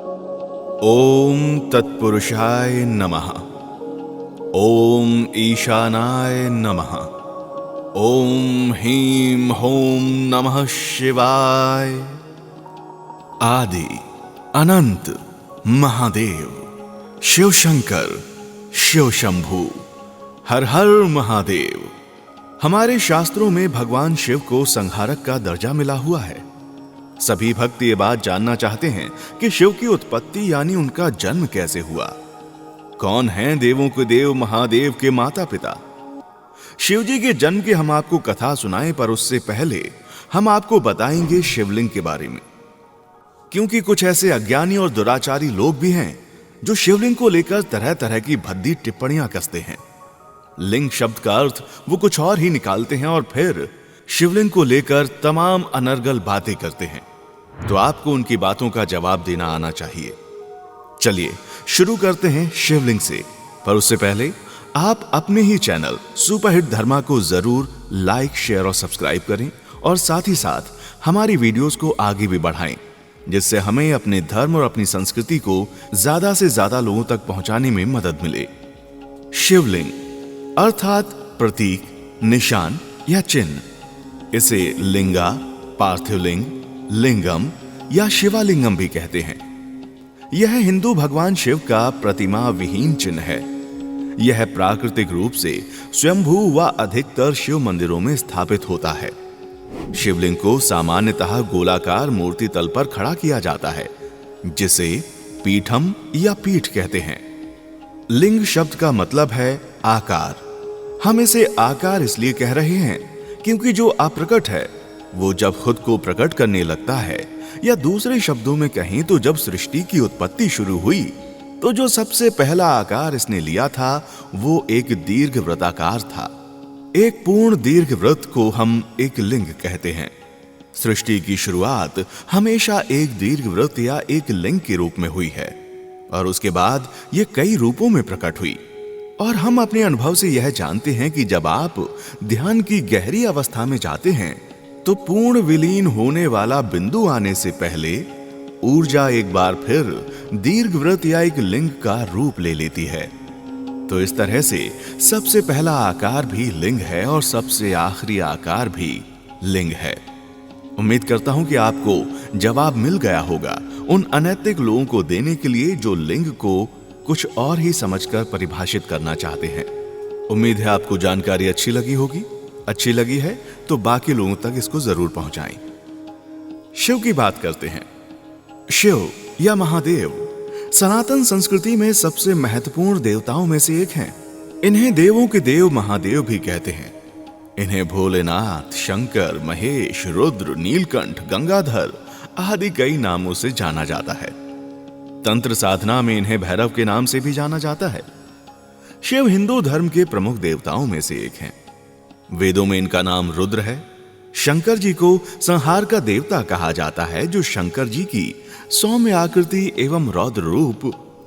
ओम तत्पुरुषाय नमः। ओम ईशानाय नमः। ओम ह्रीं होम नमः शिवाय। आदि अनंत महादेव शिव शंकर शिव शंभू हर हर महादेव। हमारे शास्त्रों में भगवान शिव को संहारक का दर्जा मिला हुआ है। सभी भक्त ये बात जानना चाहते हैं कि शिव की उत्पत्ति यानी उनका जन्म कैसे हुआ। कौन हैं देवों के देव महादेव के माता पिता। शिव जी के जन्म की हम आपको कथा सुनाएं, पर उससे पहले हम आपको बताएंगे शिवलिंग के बारे में, क्योंकि कुछ ऐसे अज्ञानी और दुराचारी लोग भी हैं जो शिवलिंग को लेकर तरह तरह की भद्दी टिप्पणियां कसते हैं। लिंग शब्द का अर्थ वो कुछ और ही निकालते हैं और फिर शिवलिंग को लेकर तमाम अनर्गल बातें करते हैं। तो आपको उनकी बातों का जवाब देना आना चाहिए। चलिए शुरू करते हैं शिवलिंग से, पर उससे पहले आप अपने ही चैनल सुपरहिट धर्मा को जरूर लाइक, शेयर और सब्सक्राइब करें और साथ ही साथ हमारी वीडियोस को आगे भी बढ़ाएं, जिससे हमें अपने धर्म और अपनी संस्कृति को ज्यादा से ज्यादा लोगों तक पहुंचाने में मदद मिले। शिवलिंग अर्थात प्रतीक, निशान या चिन्ह। इसे लिंगा, पार्थिवलिंग, लिंगम या शिवालिंगम भी कहते हैं। यह हिंदू भगवान शिव का प्रतिमा विहीन चिन्ह है। यह प्राकृतिक रूप से स्वयंभू व अधिकतर शिव मंदिरों में स्थापित होता है। शिवलिंग को सामान्यतः गोलाकार मूर्ति तल पर खड़ा किया जाता है, जिसे पीठम या पीठ कहते हैं। लिंग शब्द का मतलब है आकार। हम इसे आकार इसलिए कह रहे हैं क्योंकि जो अप्रकट है वो जब खुद को प्रकट करने लगता है, या दूसरे शब्दों में कहें तो जब सृष्टि की उत्पत्ति शुरू हुई तो जो सबसे पहला आकार इसने लिया था वो एक दीर्घ वृत्ताकार था। एक पूर्ण दीर्घ वृत्त को हम एक लिंग कहते हैं। सृष्टि की शुरुआत हमेशा एक दीर्घ वृत्त या एक लिंग के रूप में हुई है और उसके बाद ये कई रूपों में प्रकट हुई। और हम अपने अनुभव से यह जानते हैं कि जब आप ध्यान की गहरी अवस्था में जाते हैं तो पूर्ण विलीन होने वाला बिंदु आने से पहले ऊर्जा एक बार फिर दीर्घवृत्त या एक लिंग का रूप ले लेती है। तो इस तरह से सबसे पहला आकार भी लिंग है और सबसे आखिरी आकार भी लिंग है। उम्मीद करता हूं कि आपको जवाब मिल गया होगा उन अनैतिक लोगों को देने के लिए जो लिंग को कुछ और ही समझकर परिभाषित करना चाहते हैं। उम्मीद है आपको जानकारी अच्छी लगी होगी। अच्छी लगी है तो बाकी लोगों तक इसको जरूर पहुंचाएं। शिव की बात करते हैं। शिव या महादेव सनातन संस्कृति में सबसे महत्वपूर्ण देवताओं में से एक हैं। इन्हें देवों के देव महादेव भी कहते हैं। इन्हें भोलेनाथ, शंकर, महेश, रुद्र, नीलकंठ, गंगाधर आदि कई नामों से जाना जाता है। तंत्र साधना में इन्हें भैरव के नाम से भी जाना जाता है। शिव हिंदू धर्म के प्रमुख देवताओं में से एक हैं। वेदों में इनका नाम रुद्र है। शंकर जी को संहार का देवता कहा जाता है, जो शंकर जी की सौम्य आकृति एवं रौद्र रूप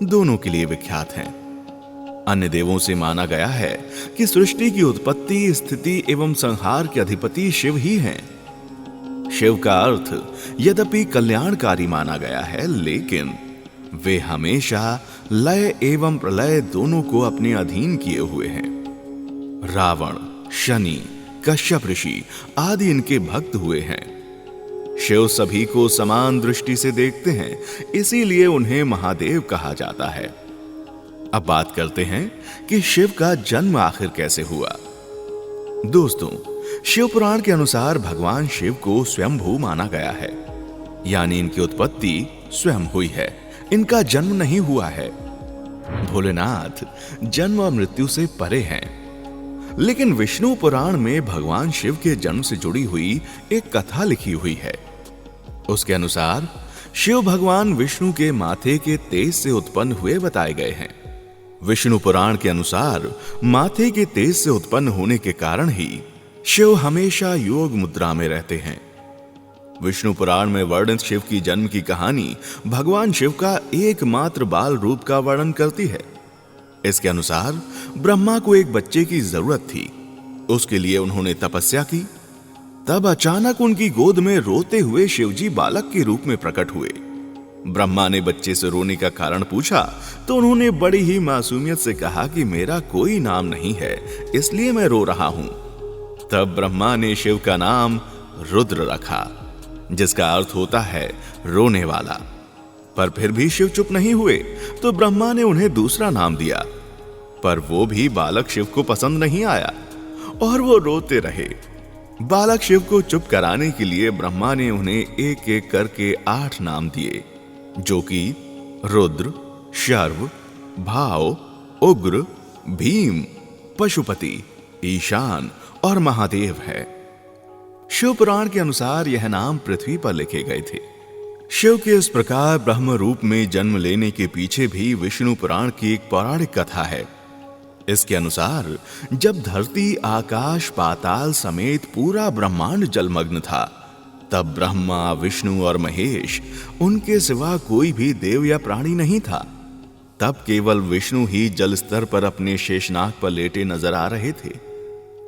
दोनों के लिए विख्यात हैं। अन्य देवों से माना गया है कि सृष्टि की उत्पत्ति, स्थिति एवं संहार के अधिपति शिव ही हैं। शिव का अर्थ यद्यपि कल्याणकारी माना गया है, लेकिन वे हमेशा लय एवं प्रलय दोनों को अपने अधीन किए हुए हैं। रावण, शनि, कश्यप ऋषि आदि इनके भक्त हुए हैं। शिव सभी को समान दृष्टि से देखते हैं, इसीलिए उन्हें महादेव कहा जाता है। अब बात करते हैं कि शिव का जन्म आखिर कैसे हुआ। दोस्तों, शिव पुराण के अनुसार भगवान शिव को स्वयंभू माना गया है, यानी इनकी उत्पत्ति स्वयं हुई है, इनका जन्म नहीं हुआ है। भोलेनाथ जन्म और मृत्यु से परे हैं। लेकिन विष्णु पुराण में भगवान शिव के जन्म से जुड़ी हुई एक कथा लिखी हुई है। उसके अनुसार शिव भगवान विष्णु के माथे के तेज से उत्पन्न हुए बताए गए हैं। विष्णु पुराण के अनुसार माथे के तेज से उत्पन्न होने के कारण ही शिव हमेशा योग मुद्रा में रहते हैं। विष्णु पुराण में वर्णित शिव की जन्म की कहानी भगवान शिव का एकमात्र बाल रूप का वर्णन करती है। इसके अनुसार ब्रह्मा को एक बच्चे की जरूरत थी। उसके लिए उन्होंने तपस्या की। तब अचानक उनकी गोद में रोते हुए शिवजी बालक के रूप में प्रकट हुए। ब्रह्मा ने बच्चे से रोने का कारण पूछा तो उन्होंने बड़ी ही मासूमियत से कहा कि मेरा कोई नाम नहीं है, इसलिए मैं रो रहा हूं। तब ब्रह्मा ने शिव का नाम रुद्र रखा, जिसका अर्थ होता है रोने वाला। पर फिर भी शिव चुप नहीं हुए, तो ब्रह्मा ने उन्हें दूसरा नाम दिया, पर वो भी बालक शिव को पसंद नहीं आया और वो रोते रहे। बालक शिव को चुप कराने के लिए ब्रह्मा ने उन्हें एक एक करके 8 नाम दिए, जो कि रुद्र, शर्व, भाव, उग्र, भीम, पशुपति, ईशान और महादेव है। शिव पुराण के अनुसार यह नाम पृथ्वी पर लिखे गए थे। शिव के इस प्रकार ब्रह्म रूप में जन्म लेने के पीछे भी विष्णु पुराण की एक पौराणिक कथा है। इसके अनुसार जब धरती, आकाश, पाताल समेत पूरा ब्रह्मांड जलमग्न था, तब ब्रह्मा, विष्णु और महेश, उनके सिवा कोई भी देव या प्राणी नहीं था। तब केवल विष्णु ही जल स्तर पर अपने शेषनाग पर लेटे नजर आ रहे थे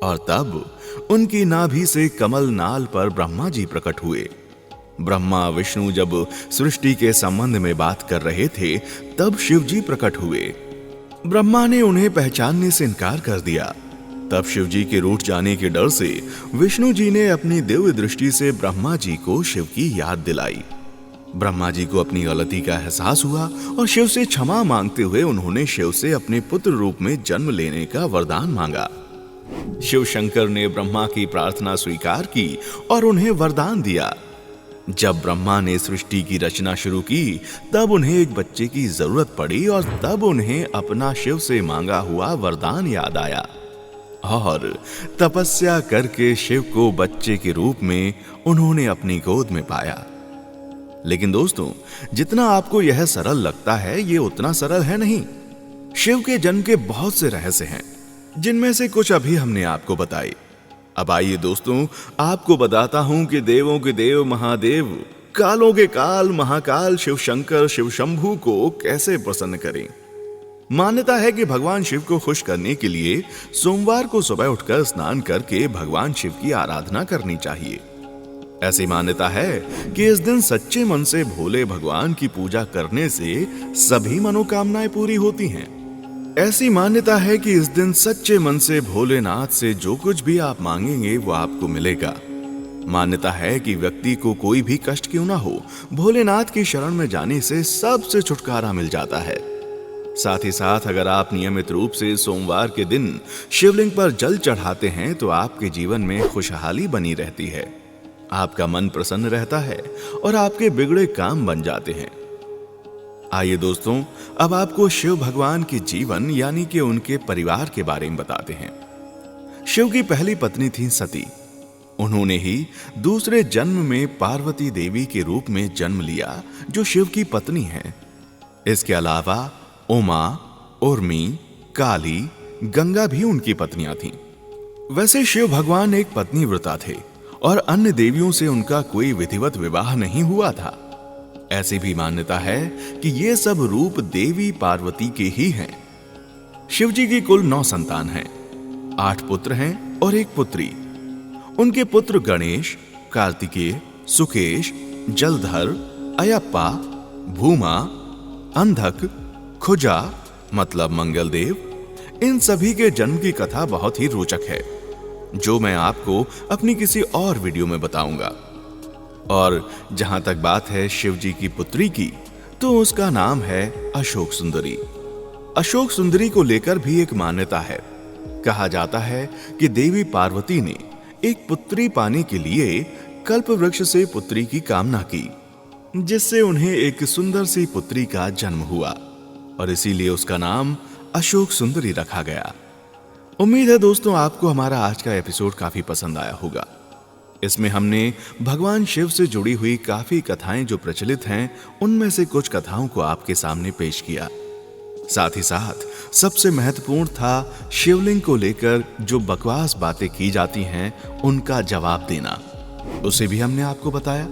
और तब उनकी नाभि से कमल नाल पर ब्रह्मा जी प्रकट हुए। ब्रह्मा विष्णु जब सृष्टि के संबंध में बात कर रहे थे, तब शिव जी प्रकट हुए। ब्रह्मा ने उन्हें पहचानने से इनकार कर दिया। तब शिव जी के रूठ जाने के डर से विष्णु जी ने अपनी दिव्य दृष्टि से ब्रह्मा जी को शिव की याद दिलाई। ब्रह्मा जी को अपनी गलती का एहसास हुआ और शिव से क्षमा मांगते हुए उन्होंने शिव से अपने पुत्र रूप में जन्म लेने का वरदान मांगा। शिव शंकर ने ब्रह्मा की प्रार्थना स्वीकार की और उन्हें वरदान दिया। जब ब्रह्मा ने सृष्टि की रचना शुरू की, तब उन्हें एक बच्चे की जरूरत पड़ी और तब उन्हें अपना शिव से मांगा हुआ वरदान याद आया और तपस्या करके शिव को बच्चे के रूप में उन्होंने अपनी गोद में पाया। लेकिन दोस्तों, जितना आपको यह सरल लगता है, ये उतना सरल है नहीं। शिव के जन्म के बहुत से रहस्य हैं, जिनमें से कुछ अभी हमने आपको बताए। अब आइए दोस्तों, आपको बताता हूं कि देवों के देव महादेव, कालों के काल महाकाल शिव शंकर, शिव शंभू को कैसे प्रसन्न करें। मान्यता है कि भगवान शिव को खुश करने के लिए सोमवार को सुबह उठकर स्नान करके भगवान शिव की आराधना करनी चाहिए। ऐसी मान्यता है कि इस दिन सच्चे मन से भोले भगवान की पूजा करने से सभी मनोकामनाएं पूरी होती हैं। ऐसी मान्यता है कि इस दिन सच्चे मन से भोलेनाथ से जो कुछ भी आप मांगेंगे वो आपको मिलेगा। मान्यता है कि व्यक्ति को कोई भी कष्ट क्यों ना हो, भोलेनाथ की शरण में जाने से सबसे छुटकारा मिल जाता है। साथ ही साथ अगर आप नियमित रूप से सोमवार के दिन शिवलिंग पर जल चढ़ाते हैं तो आपके जीवन में खुशहाली बनी रहती है, आपका मन प्रसन्न रहता है और आपके बिगड़े काम बन जाते हैं। आइए दोस्तों, अब आपको शिव भगवान के जीवन यानी कि उनके परिवार के बारे में बताते हैं। शिव की पहली पत्नी थी सती। उन्होंने ही दूसरे जन्म में पार्वती देवी के रूप में जन्म लिया, जो शिव की पत्नी है। इसके अलावा उमा, उर्मी, काली, गंगा भी उनकी पत्नियां थीं। वैसे शिव भगवान एक पत्नी व्रता थे और अन्य देवियों से उनका कोई विधिवत विवाह नहीं हुआ था। ऐसी भी मान्यता है कि ये सब रूप देवी पार्वती के ही हैं। शिव जी की कुल 9 संतान हैं, 8 पुत्र हैं और 1 पुत्री। उनके पुत्र गणेश, कार्तिकेय, सुकेश, जलधर, अयप्पा, भूमा, अंधक, खुजा मतलब मंगलदेव, इन सभी के जन्म की कथा बहुत ही रोचक है, जो मैं आपको अपनी किसी और वीडियो में बताऊंगा। और जहां तक बात है शिव जी की पुत्री की, तो उसका नाम है अशोक सुंदरी। अशोक सुंदरी को लेकर भी एक मान्यता है। कहा जाता है कि देवी पार्वती ने एक पुत्री पाने के लिए कल्प वृक्ष से पुत्री की कामना की, जिससे उन्हें एक सुंदर सी पुत्री का जन्म हुआ और इसीलिए उसका नाम अशोक सुंदरी रखा गया। उम्मीद है दोस्तों आपको हमारा आज का एपिसोड काफी पसंद आया होगा। इसमें हमने भगवान शिव से जुड़ी हुई काफी कथाएं जो प्रचलित हैं, उनमें से कुछ कथाओं को आपके सामने पेश किया। साथ ही साथ सबसे महत्वपूर्ण था शिवलिंग को लेकर जो बकवास बातें की जाती हैं, उनका जवाब देना, उसे भी हमने आपको बताया।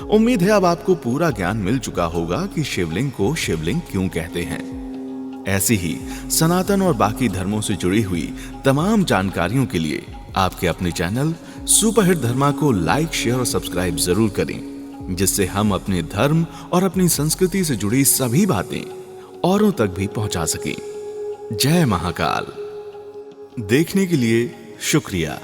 उम्मीद है अब आपको पूरा ज्ञान मिल चुका होगा कि शिवलिंग को शिवलिंग क्यों कहते हैं। ऐसी ही सनातन और बाकी धर्मों से जुड़ी हुई तमाम जानकारियों के लिए आपके अपने चैनल सुपरहिट धर्मा को लाइक, शेयर और सब्सक्राइब जरूर करें। जिससे हम अपने धर्म और अपनी संस्कृति से जुड़ी सभी बातें औरों तक भी पहुंचा सकें। जय महाकाल। देखने के लिए शुक्रिया।